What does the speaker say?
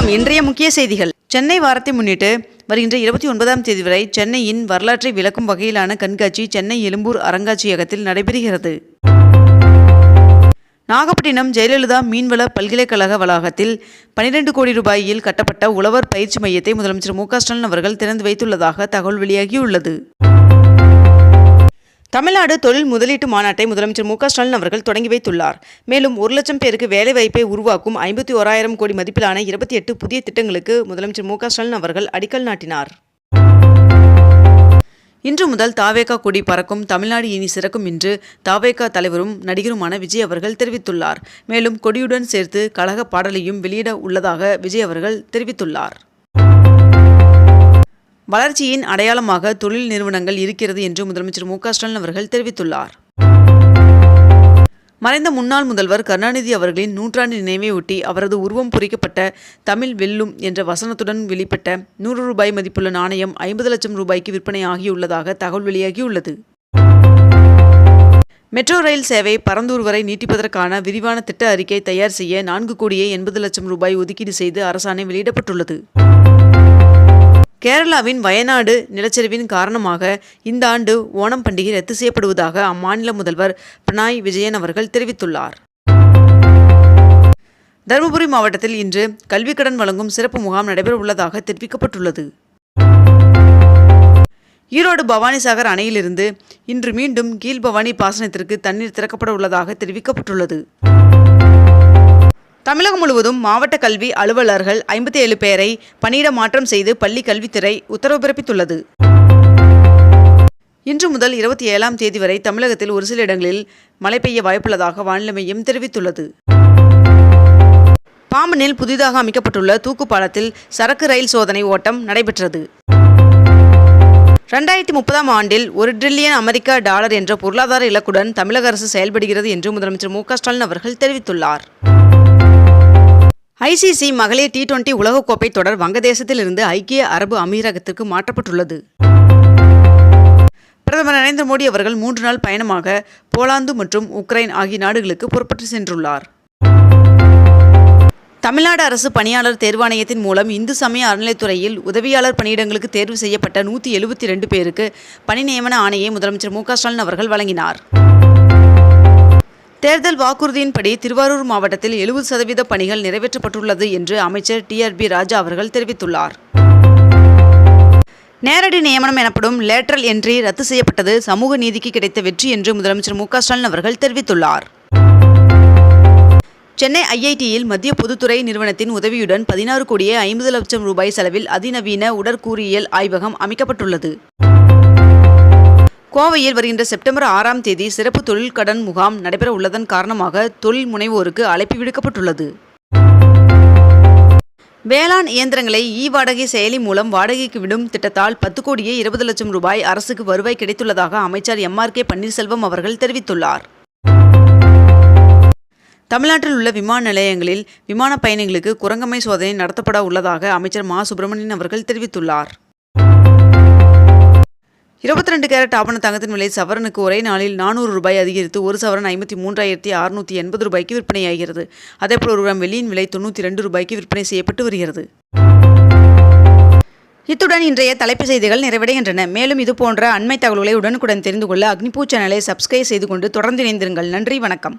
வணக்கம். இன்றைய முக்கிய செய்திகள். சென்னை வாரத்தை முன்னிட்டு வருகின்ற 29ஆம் தேதி வரை சென்னையின் வரலாற்றை விளக்கும் வகையிலான கண்காட்சி சென்னை எழும்பூர் அருங்காட்சியகத்தில் நடைபெறுகிறது. நாகப்பட்டினம் ஜெயலலிதா மீன்வள பல்கலைக்கழக வளாகத்தில் 12 கோடி ரூபாயில் கட்டப்பட்ட உழவர் பயிற்சி மையத்தை முதலமைச்சர் மு க ஸ்டாலின் அவர்கள் திறந்து வைத்துள்ளதாக தகவல் வெளியாகியுள்ளது. தமிழ்நாடு தொழில் முதலீட்டு மாநாட்டை முதலமைச்சர் மு க ஸ்டாலின் அவர்கள் தொடங்கி வைத்துள்ளார். மேலும் 1 லட்சம் பேருக்கு வேலைவாய்ப்பை உருவாக்கும் 51,000 கோடி மதிப்பிலான 28 புதிய திட்டங்களுக்கு முதலமைச்சர் மு க ஸ்டாலின் அவர்கள் அடிக்கல் நாட்டினார். இன்று முதல் தாவேகா கொடி பறக்கும், தமிழ்நாடு இனி சிறக்கும் என்று தாவேகா தலைவரும் நடிகருமான விஜய் அவர்கள் தெரிவித்துள்ளார். மேலும் கொடியுடன் சேர்த்து கழக பாடலையும் வெளியிட உள்ளதாக விஜய் அவர்கள் தெரிவித்துள்ளார். வளர்ச்சியின் அடையாளமாக தொழில் நிறுவனங்கள் இருக்கிறது என்று முதலமைச்சர் மு க ஸ்டாலின் அவர்கள் தெரிவித்துள்ளார். மறைந்த முன்னாள் முதல்வர் கருணாநிதி அவர்களின் நூற்றாண்டு நினைவையொட்டி அவரது உருவம் பொறிக்கப்பட்ட தமிழ் வெல்லும் என்ற வசனத்துடன் வெளிப்பட்ட 100 ரூபாய் மதிப்புள்ள நாணயம் 50 லட்சம் ரூபாய்க்கு விற்பனை ஆகியுள்ளதாக தகவல் வெளியாகியுள்ளது. மெட்ரோ ரயில் சேவை பரந்தூர் வரை நீட்டிப்பதற்கான விரிவான திட்ட அறிக்கை தயார் செய்ய 4 கோடியே 80 லட்சம் ரூபாய் ஒதுக்கீடு செய்து அரசாணை வெளியிடப்பட்டுள்ளது. கேரளாவின் வயநாடு நிலச்சரிவின் காரணமாக இந்த ஆண்டு ஓணம் பண்டிகை ரத்து செய்யப்படுவதாக அம்மாநில முதல்வர் பினராயி விஜயன் அவர்கள் தெரிவித்துள்ளார். தருமபுரி மாவட்டத்தில் இன்று கல்விக் கடன் வழங்கும் சிறப்பு முகாம் நடைபெற உள்ளதாக தெரிவிக்கப்பட்டுள்ளது. ஈரோடு பவானிசாகர் அணையிலிருந்து இன்று மீண்டும் கீழ்பவானி பாசனத்திற்கு தண்ணீர் திறக்கப்பட உள்ளதாக தெரிவிக்கப்பட்டுள்ளது. தமிழகம் முழுவதும் மாவட்ட கல்வி அலுவலர்கள் 57 பேரை பணியிட மாற்றம் செய்து பள்ளி கல்வித்துறை உத்தரவு பிறப்பித்துள்ளது. இன்று முதல் 27ஆம் தேதி வரை தமிழகத்தில் ஒரு சில இடங்களில் மழை பெய்ய வாய்ப்புள்ளதாக வானிலை மையம் தெரிவித்துள்ளது. பாம்பனில் புதிதாக அமைக்கப்பட்டுள்ள தூக்கு பாலத்தில் சரக்கு ரயில் சோதனை ஓட்டம் நடைபெற்றது. 2030ஆம் ஆண்டில் $1 டிரில்லியன் அமெரிக்க என்ற பொருளாதார இலக்குடன் தமிழக அரசு செயல்படுகிறது என்று முதலமைச்சர் மு க ஸ்டாலின் அவர்கள் தெரிவித்துள்ளார். ICC மகளிர் T20 உலகக்கோப்பை தொடர் வங்கதேசத்தில் இருந்து ஐக்கிய அரபு அமீரகத்திற்கு மாற்றப்பட்டுள்ளது. பிரதமர் நரேந்திர மோடி அவர்கள் 3 நாள் பயணமாக போலாந்து மற்றும் உக்ரைன் ஆகிய நாடுகளுக்கு புறப்பட்டு சென்றுள்ளார். தமிழ்நாடு அரசு பணியாளர் தேர்வாணையத்தின் மூலம் இந்து சமய அறநிலைத்துறையில் உதவியாளர் பணியிடங்களுக்கு தேர்வு செய்யப்பட்ட 172 பேருக்கு பணி நியமன ஆணையை முதலமைச்சர் மு க ஸ்டாலின் அவர்கள் வழங்கினார். தேர்தல் வாக்குறுதியின்படி திருவாரூர் மாவட்டத்தில் 70% பணிகள் நிறைவேற்றப்பட்டுள்ளது என்று அமைச்சர் TRB ராஜா அவர்கள் தெரிவித்துள்ளார். நேரடி நியமனம் எனப்படும் லேட்டரல் என்ட்ரி ரத்து செய்யப்பட்டது சமூக நீதிக்கு கிடைத்த வெற்றி என்று முதலமைச்சர் மு க ஸ்டாலின் அவர்கள் தெரிவித்துள்ளார். சென்னை IITயில் மத்திய பொதுத்துறை நிறுவனத்தின் உதவியுடன் 16 கோடியே 50 லட்சம் ரூபாய் செலவில் அதிநவீன உடற்கூறியல் ஆய்வகம் அமைக்கப்பட்டுள்ளது. கோவையில் வருகின்ற செப்டம்பர் 6ஆம் தேதி சிறப்பு தொழில் கடன் முகாம் நடைபெற உள்ளதன் காரணமாக தொழில் முனைவோருக்கு அழைப்பு விடுக்கப்பட்டுள்ளது. வேளாண் இயந்திரங்களை வாடகை செயலி மூலம் வாடகைக்கு விடும் திட்டத்தால் 10 கோடியே 20 லட்சம் ரூபாய் அரசுக்கு வருவாய் கிடைத்துள்ளதாக அமைச்சர் MRK பன்னீர்செல்வம் அவர்கள் தெரிவித்துள்ளார். தமிழ்நாட்டில் உள்ள விமான நிலையங்களில் விமான பயணிகளுக்கு குரங்கம்மை சோதனை நடத்தப்பட உள்ளதாக அமைச்சர் மா சுப்பிரமணியன் அவர்கள் தெரிவித்துள்ளார். 22 கேரட் ஆபண தங்கத்தின் விலை சவரனுக்கு ஒரே நாளில் 400 ரூபாய் அதிகரித்து ஒரு சவரன் 53,680 ரூபாய்க்கு விற்பனையாகிறது. அதேபோல் 1 கிராம் வெள்ளியின் விலை 92 ரூபாய்க்கு விற்பனை செய்யப்பட்டு வருகிறது. இத்துடன் இன்றைய தலைப்பு செய்திகள் நிறைவடைகின்றன. மேலும் இதுபோன்ற அண்மை தகவல்களை உடனுக்குடன் தெரிந்து கொள்ள அக்னிபூ சேனலை சப்ஸ்கிரைப் செய்து கொண்டு தொடர்ந்து இணைந்திருங்கள். நன்றி, வணக்கம்.